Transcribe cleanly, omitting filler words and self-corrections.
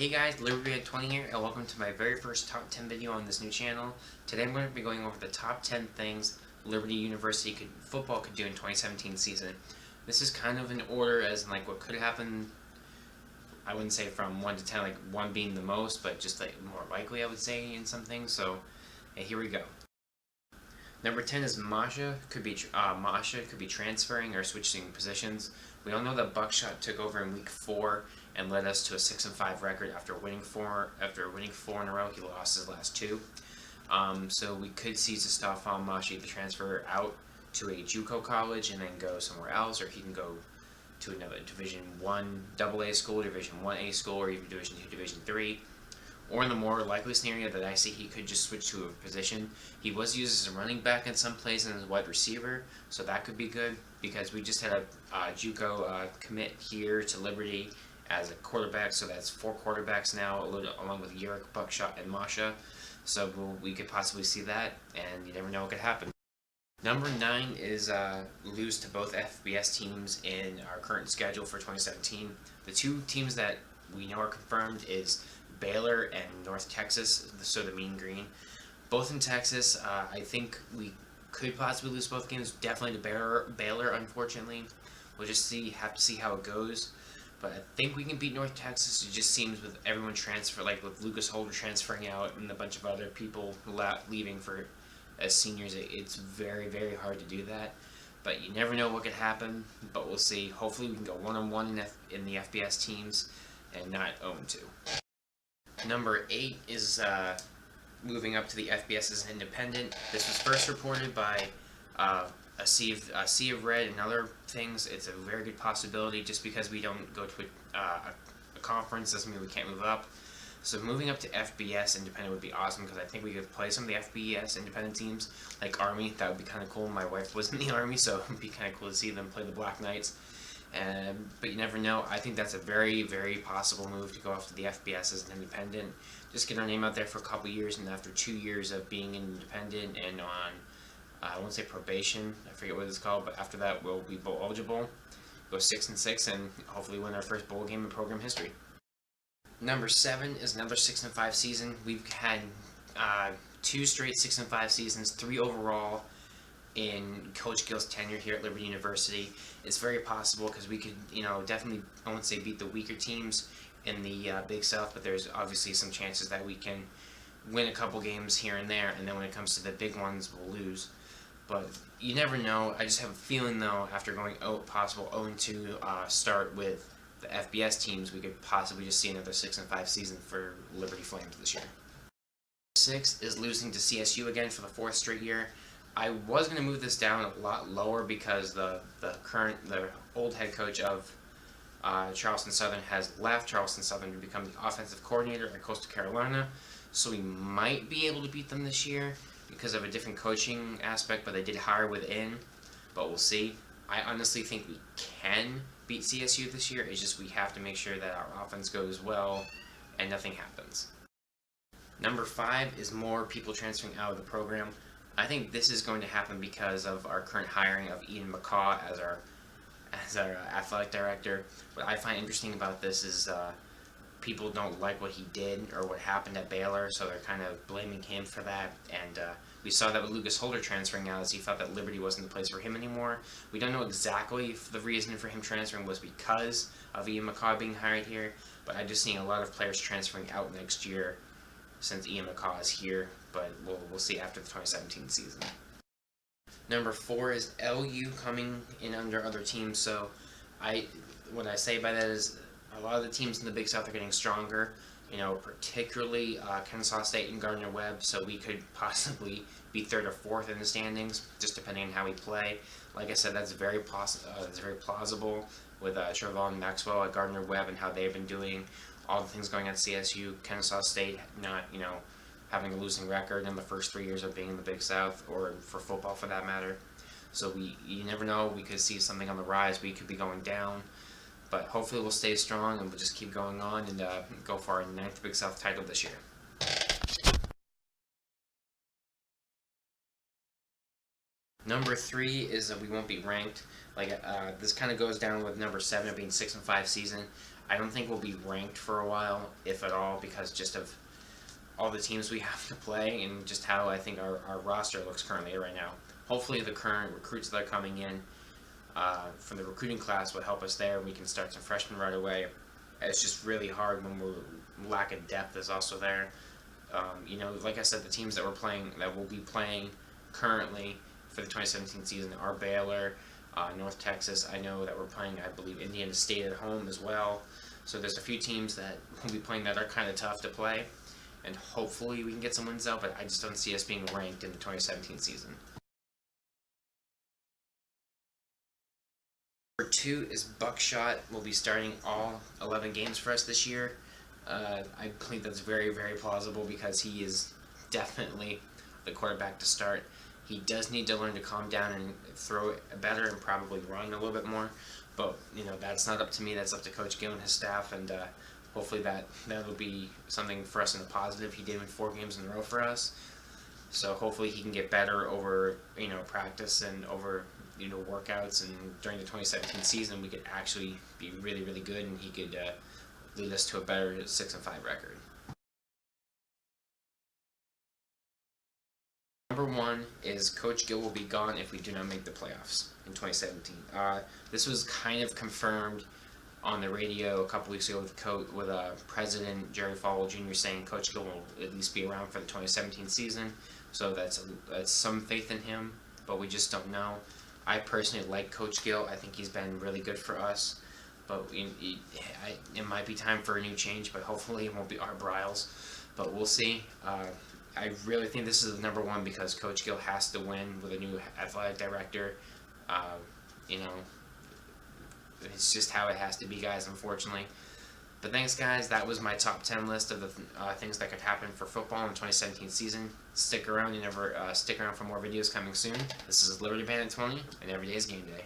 Hey guys, LibertyBag20 here, and welcome to my very first top 10 video on this new channel. Today I'm going to be going over the top 10 things Liberty University football could do in 2017 season. This is kind of in order as in like what could happen. I wouldn't say from 1 to 10, like 1 being the most, but just like more likely I would say in some things. So here we go. Number 10 is Masha could be transferring or switching positions. We all know that Buckshot took over in week 4 and led us to a 6-5 record after winning four in a row. He lost his last 2. So we could see Zastafan Masha either transfer out to a JUCO college and then go somewhere else, or he can go to another Division 1 AA school, Division 1A school, or even Division 2, Division 3. Or in the more likely scenario that I see, he could just switch to a position. He was used as a running back in some places and as a wide receiver, so that could be good because we just had a JUCO commit here to Liberty as a quarterback, so that's 4 quarterbacks now, along with Yerrick, Buckshot, and Masha. So we could possibly see that, and you never know what could happen. Number 9 is lose to both FBS teams in our current schedule for 2017. The 2 teams that we know are confirmed is Baylor and North Texas, so the Mean Green. Both in Texas. I think we could possibly lose both games. Definitely to Baylor, unfortunately. We'll just have to see how it goes. But I think we can beat North Texas. It just seems with everyone like with Lucas Holder transferring out and a bunch of other people leaving as seniors, it's very, very hard to do that. But you never know what could happen. But we'll see. Hopefully we can go 1-1 in the FBS teams and not 0-2. Number 8 is moving up to the FBS as an independent. This was first reported by a Sea of Red and other things. It's a very good possibility. Just because we don't go to a conference doesn't mean we can't move up. So moving up to FBS independent would be awesome because I think we could play some of the FBS independent teams like Army. That would be kind of cool. My wife was in the Army, so it would be kind of cool to see them play the Black Knights. But you never know. I think that's a very, very possible move to go off to the FBS as an independent. Just get our name out there for a couple years, and after 2 years of being independent and on, I won't say probation, I forget what it's called, but after that we'll be bowl eligible, go 6-6, and hopefully win our first bowl game in program history. Number 7 is another 6-5 season. We've had 2 straight 6-5 seasons, 3 overall in Coach Gill's tenure here at Liberty University. It's very possible because we could, definitely, I won't say beat the weaker teams in the Big South, but there's obviously some chances that we can win a couple games here and there, and then when it comes to the big ones, we'll lose. But you never know. I just have a feeling, though, after going possible 0-2 start with the FBS teams, we could possibly just see another 6-5 season for Liberty Flames this year. 6 is losing to CSU again for the 4th straight year. I was going to move this down a lot lower because the old head coach of Charleston Southern has left Charleston Southern to become the offensive coordinator at Coastal Carolina. So we might be able to beat them this year because of a different coaching aspect, but they did hire within. But we'll see. I honestly think we can beat CSU this year. It's just we have to make sure that our offense goes well and nothing happens. Number 5 is more people transferring out of the program. I think this is going to happen because of our current hiring of Ian McCaw as our athletic director. What I find interesting about this is people don't like what he did or what happened at Baylor, so they're kind of blaming him for that. And we saw that with Lucas Holder transferring out, as he felt that Liberty wasn't the place for him anymore. We don't know exactly if the reason for him transferring was because of Ian McCaw being hired here, but I'm just seeing a lot of players transferring out next year since Ian McCaw is here, but we'll see after the 2017 season. Number 4 is LU coming in under other teams. So what I say by that is a lot of the teams in the Big South are getting stronger, particularly Kennesaw State and Gardner-Webb, so we could possibly be 3rd or 4th in the standings, just depending on how we play. Like I said, that's very plausible with Trevon Maxwell at Gardner-Webb and how they've been doing. All the things going on at CSU, Kennesaw State not, having a losing record in the first 3 years of being in the Big South, or for football for that matter. So you never know, we could see something on the rise, we could be going down. But hopefully we'll stay strong and we'll just keep going on and go for our 9th Big South title this year. Number 3 is that we won't be ranked. This kind of goes down with number 7 being 6-5 season. I don't think we'll be ranked for a while, if at all, because just of all the teams we have to play and just how I think our roster looks currently right now. Hopefully the current recruits that are coming in from the recruiting class will help us there. We can start some freshmen right away. It's just really hard when we're lack of depth is also there. Like I said, the teams that will be playing currently for the 2017 season are Baylor, North Texas. I know that we're playing, I believe, Indiana State at home as well. So there's a few teams that will be playing that are kind of tough to play, and hopefully we can get some wins out, but I just don't see us being ranked in the 2017 season. Number 2 is Buckshot. Will be starting all 11 games for us this year. I believe that's very, very plausible because he is definitely the quarterback to start. He does need to learn to calm down and throw it better and probably run a little bit more. But that's not up to me. That's up to Coach Gill and his staff, and hopefully that'll be something for us in the positive. He did win 4 games in a row for us, so hopefully he can get better over practice and over workouts, and during the 2017 season we could actually be really, really good, and he could lead us to a better 6-5 record. Number 1 is Coach Gill will be gone if we do not make the playoffs in 2017. This was kind of confirmed on the radio a couple weeks ago with President Jerry Falwell Jr. saying Coach Gill will at least be around for the 2017 season. So that's some faith in him, but we just don't know. I personally like Coach Gill. I think he's been really good for us, but it might be time for a new change, but hopefully it won't be Art Briles, but we'll see. I really think this is the number 1 because Coach Gill has to win with a new athletic director. It's just how it has to be, guys, unfortunately. But thanks, guys. That was my top 10 list of the things that could happen for football in the 2017 season. Stick around. Stick around for more videos coming soon. This is Liberty Bandit 20, and every day is game day.